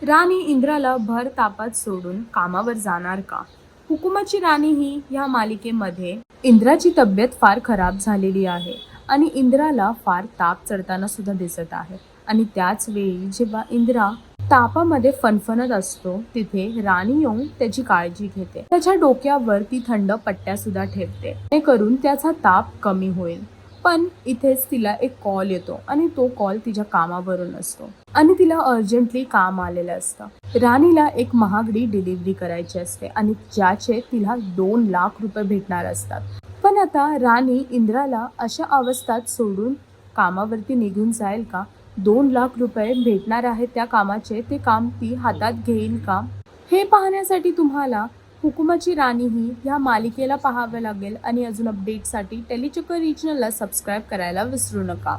राणी इंद्राला भर तापात सोडून कामावर जाणार का? हुकुमाची राणी ही ह्या मालिकेमध्ये इंद्राची तब्येत फार खराब झालेली आहे आणि इंद्राला फार ताप चढताना सुद्धा दिसत आहे. आणि त्याच वेळी जेव्हा इंद्रा तापामध्ये फणफणत असतो तिथे राणी येऊन त्याची काळजी घेते. त्याच्या डोक्यावर ती थंड पट्ट्या सुद्धा ठेवते जेणेकरून त्याचा ताप कमी होईल. पण इथेच तिला एक कॉल येतो आणि तो कॉल तिच्या कामावरून असतो आणि तिला अर्जंटली काम आलेलं असतं. राणीला एक महागडी डिलिव्हरी करायची असते आणि ज्याचे तिला 2 लाख रुपये भेटणार असतात. पण आता राणी इंद्राला अशा अवस्थेत सोडून कामावरती निघून जाईल का? 2 लाख रुपये भेटणार आहेत त्या कामाचे, ते काम ती हातात घेईल का? हे पाहण्यासाठी तुम्हाला हुकुमाची राणी ही ह्या मालिकेला पाहावं लागेल आणि अजून अपडेटसाठी टेलीचक्कर रिजनलला सबस्क्राईब करायला विसरू नका.